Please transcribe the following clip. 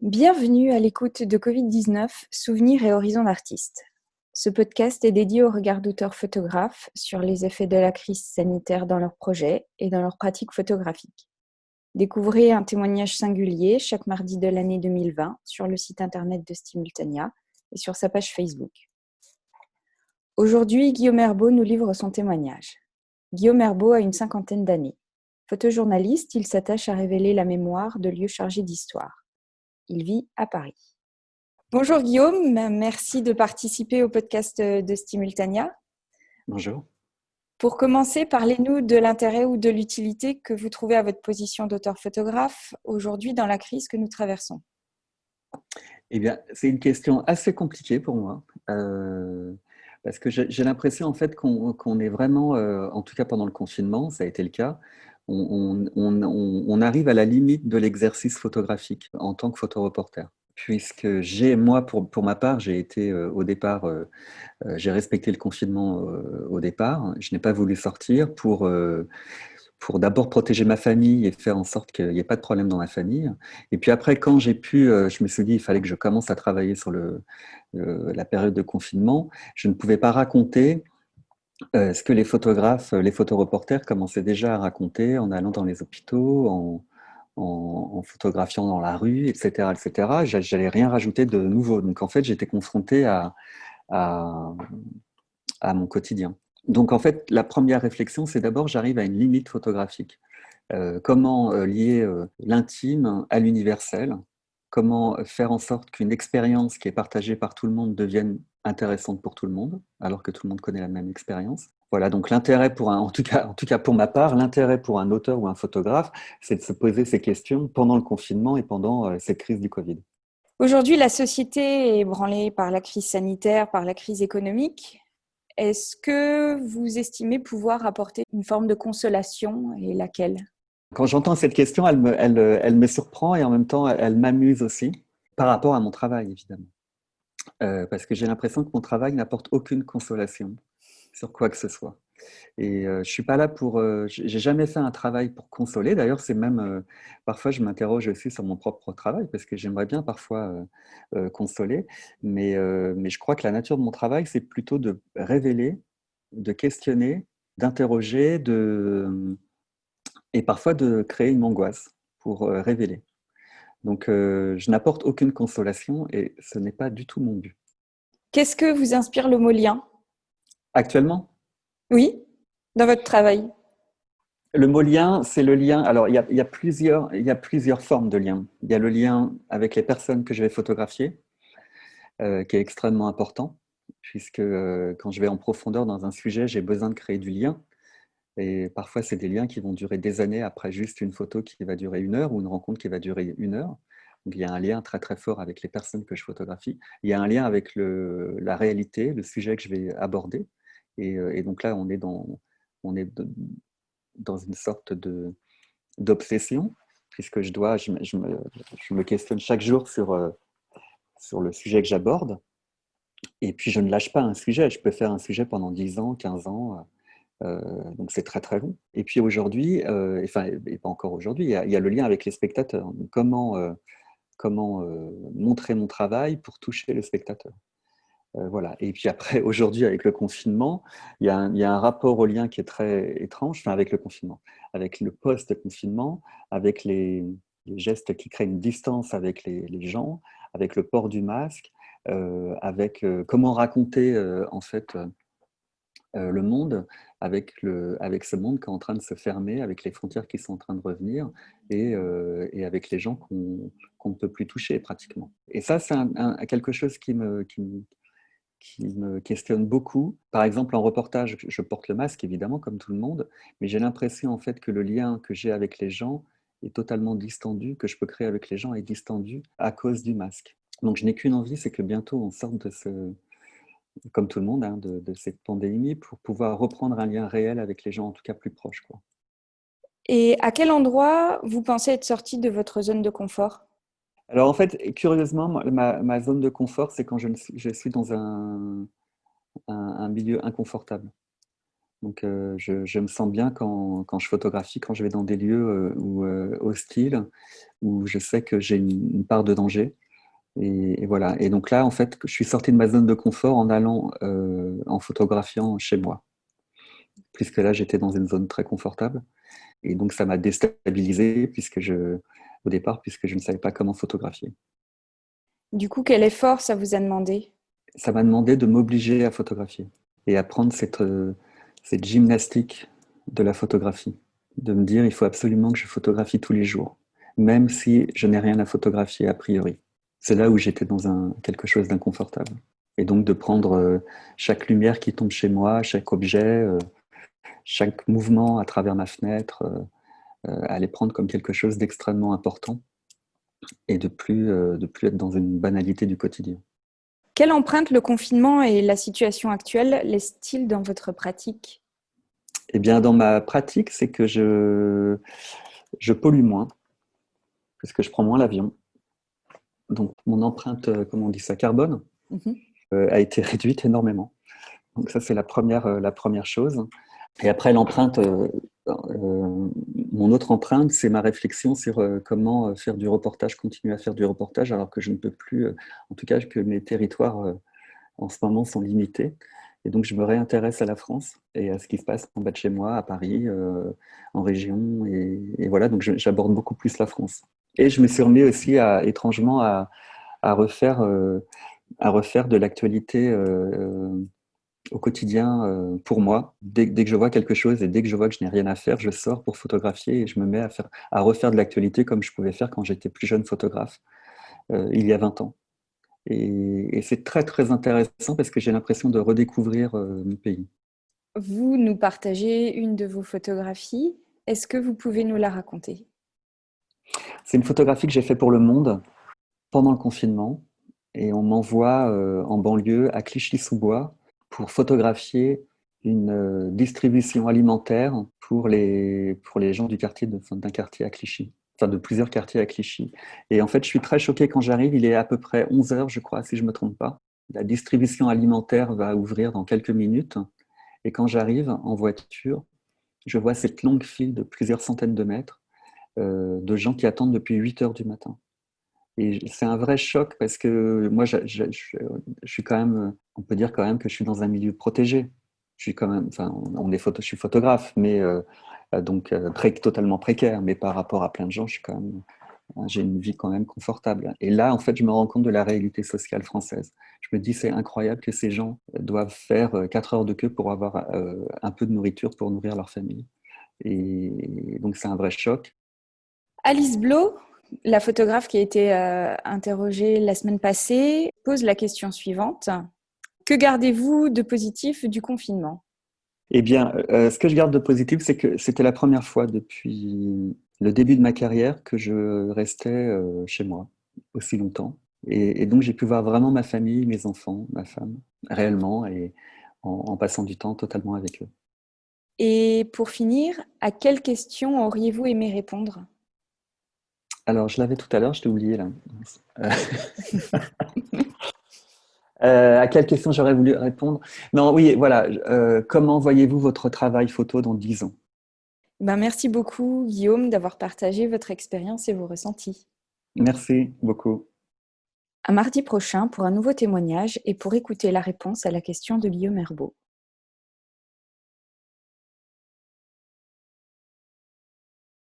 Bienvenue à l'écoute de Covid-19, Souvenirs et horizons d'artistes. Ce podcast est dédié au regard d'auteurs photographes sur les effets de la crise sanitaire dans leurs projets et dans leurs pratiques photographiques. Découvrez un témoignage singulier chaque mardi de l'année 2020 sur le site internet de Stimultania et sur sa page Facebook. Aujourd'hui, Guillaume Herbeau nous livre son témoignage. Guillaume Herbeau a une cinquantaine d'années. Photojournaliste, il s'attache à révéler la mémoire de lieux chargés d'histoire. Il vit à Paris. Bonjour Guillaume, merci de participer au podcast de Stimultania. Bonjour. Pour commencer, parlez-nous de l'intérêt ou de l'utilité que vous trouvez à votre position d'auteur-photographe aujourd'hui dans la crise que nous traversons. Eh bien, c'est une question assez compliquée pour moi, parce que j'ai l'impression en fait qu'on est vraiment, en tout cas pendant le confinement, ça a été le cas, on arrive à la limite de l'exercice photographique en tant que photoreporter. Puisque moi, pour ma part, j'ai été au départ, j'ai respecté le confinement au départ. Je n'ai pas voulu sortir pour d'abord protéger ma famille et faire en sorte qu'il n'y ait pas de problème dans ma famille. Et puis après, quand j'ai pu, je me suis dit, il fallait que je commence à travailler sur la période de confinement. Je ne pouvais pas raconter ce que les photographes, les photoreporters commençaient déjà à raconter en allant dans les hôpitaux, en photographiant dans la rue, etc., etc. J'allais rien rajouter de nouveau. Donc en fait, j'étais confronté à, à mon quotidien. Donc en fait, la première réflexion, c'est d'abord, j'arrive à une limite photographique. Comment lier l'intime à l'universel, comment faire en sorte qu'une expérience qui est partagée par tout le monde devienne intéressante pour tout le monde, alors que tout le monde connaît la même expérience. Voilà, donc l'intérêt en tout cas pour ma part, l'intérêt pour un auteur ou un photographe, c'est de se poser ces questions pendant le confinement et pendant cette crise du Covid. Aujourd'hui, la société est ébranlée par la crise sanitaire, par la crise économique. Est-ce que vous estimez pouvoir apporter une forme de consolation et laquelle ? Quand j'entends cette question, elle me surprend et en même temps, elle m'amuse aussi, par rapport à mon travail, évidemment. Parce que j'ai l'impression que mon travail n'apporte aucune consolation sur quoi que ce soit. Et je suis pas là pour. J'ai jamais fait un travail pour consoler. D'ailleurs, c'est même parfois je m'interroge aussi sur mon propre travail parce que j'aimerais bien parfois consoler, mais je crois que la nature de mon travail, c'est plutôt de révéler, de questionner, d'interroger, et parfois de créer une angoisse pour révéler. Donc, je n'apporte aucune consolation et ce n'est pas du tout mon but. Qu'est-ce que vous inspire le mot lien ? Actuellement, Oui, dans votre travail. le mot lien, c'est le lien. Alors, il y a plusieurs formes de lien. Il y a le lien avec les personnes que je vais photographier, qui est extrêmement important, puisque quand je vais en profondeur dans un sujet, j'ai besoin de créer du lien. Et parfois, c'est des liens qui vont durer des années après juste une photo qui va durer 1 heure ou une rencontre qui va durer 1 heure. Donc, il y a un lien très très fort avec les personnes que je photographie. Il y a un lien avec la réalité, le sujet que je vais aborder. Et donc là, on est dans une sorte d'obsession, puisque je me questionne chaque jour sur le sujet que j'aborde. Et puis, je ne lâche pas un sujet. Je peux faire un sujet pendant 10 ans, 15 ans. Donc, c'est très, très long. Et puis aujourd'hui, enfin, et pas encore aujourd'hui, il y a le lien avec les spectateurs. Donc, comment montrer mon travail pour toucher le spectateur. Voilà. Et puis après, aujourd'hui, avec le confinement, il y a un rapport au lien qui est très étrange, enfin avec le confinement, avec le post-confinement, avec les gestes qui créent une distance avec les gens, avec le port du masque, avec comment raconter en fait le monde, avec ce monde qui est en train de se fermer, avec les frontières qui sont en train de revenir et avec les gens qu'on ne peut plus toucher pratiquement. Et ça, c'est quelque chose qui me questionne beaucoup. Par exemple, en reportage, je porte le masque, évidemment, comme tout le monde, mais j'ai l'impression en fait que le lien que j'ai avec les gens est totalement distendu, que je peux créer avec les gens est distendu à cause du masque. Donc je n'ai qu'une envie, c'est que bientôt on sorte comme tout le monde, hein, de cette pandémie pour pouvoir reprendre un lien réel avec les gens, en tout cas plus proches, quoi. Et à quel endroit vous pensez être sorti de votre zone de confort ? Alors en fait, curieusement, ma zone de confort, c'est quand je suis dans un milieu inconfortable. Donc, je me sens bien quand je photographie, quand je vais dans des lieux hostiles, où je sais que j'ai une part de danger. Et voilà. Et donc là, en fait, je suis sorti de ma zone de confort en allant, en photographiant chez moi, puisque là, j'étais dans une zone très confortable. Et donc, ça m'a déstabilisé, au départ, puisque je ne savais pas comment photographier. Du coup, quel effort ça vous a demandé? Ça m'a demandé de m'obliger à photographier et à prendre cette gymnastique de la photographie, de me dire il faut absolument que je photographie tous les jours, même si je n'ai rien à photographier a priori. C'est là où j'étais dans quelque chose d'inconfortable. Et donc de prendre chaque lumière qui tombe chez moi, chaque objet, chaque mouvement à travers ma fenêtre, à les prendre comme quelque chose d'extrêmement important et de plus être dans une banalité du quotidien. Quelle empreinte le confinement et la situation actuelle laissent-ils dans votre pratique? Eh bien, dans ma pratique, c'est que je pollue moins, puisque je prends moins l'avion. Donc, mon empreinte, comment on dit ça, carbone, Mhm. a été réduite énormément. Donc, ça, c'est la première chose. Et après, mon autre empreinte, c'est ma réflexion sur comment faire du reportage, continuer à faire du reportage, alors que je ne peux plus, en tout cas, que mes territoires en ce moment sont limités. Et donc, je me réintéresse à la France et à ce qui se passe en bas de chez moi, à Paris, en région. Et voilà, donc j'aborde beaucoup plus la France. Et je me suis remis aussi, étrangement, à refaire, à refaire de l'actualité au quotidien pour moi. Dès que je vois quelque chose et dès que je vois que je n'ai rien à faire, je sors pour photographier et je me mets à refaire de l'actualité comme je pouvais faire quand j'étais plus jeune photographe, il y a 20 ans. Et c'est très, très intéressant parce que j'ai l'impression de redécouvrir mon pays. Vous nous partagez une de vos photographies. Est-ce que vous pouvez nous la raconter? C'est une photographie que j'ai faite pour Le Monde pendant le confinement et on m'envoie en banlieue à Clichy-sous-Bois pour photographier une distribution alimentaire pour les gens du quartier, d'un quartier à Clichy, enfin de plusieurs quartiers à Clichy. Et en fait, je suis très choqué quand j'arrive, il est à peu près 11 heures, je crois, si je ne me trompe pas. La distribution alimentaire va ouvrir dans quelques minutes. Et quand j'arrive en voiture, je vois cette longue file de plusieurs centaines de mètres de gens qui attendent depuis 8 heures du matin. Et c'est un vrai choc parce que moi, je suis quand même, on peut dire quand même que je suis dans un milieu protégé. Je suis quand même, enfin, je suis photographe, mais donc totalement précaire. Mais par rapport à plein de gens, j'ai une vie quand même confortable. Et là, en fait, je me rends compte de la réalité sociale française. Je me dis, c'est incroyable que ces gens doivent faire 4 heures de queue pour avoir un peu de nourriture pour nourrir leur famille. Et donc, c'est un vrai choc. Alice Blo, la photographe qui a été interrogée la semaine passée, pose la question suivante. Que gardez-vous de positif du confinement? Eh bien, ce que je garde de positif, c'est que c'était la première fois depuis le début de ma carrière que je restais chez moi aussi longtemps. Et donc, j'ai pu voir vraiment ma famille, mes enfants, ma femme, réellement, et en passant du temps totalement avec eux. Et pour finir, à quelle question auriez-vous aimé répondre? Alors, je l'avais tout à l'heure, je t'ai oublié là. Euh, à quelle question j'aurais voulu répondre? Non, oui, voilà. Comment voyez-vous votre travail photo dans 10 ans? Ben, merci beaucoup, Guillaume, d'avoir partagé votre expérience et vos ressentis. Merci beaucoup. À mardi prochain pour un nouveau témoignage et pour écouter la réponse à la question de Guillaume Herbeau.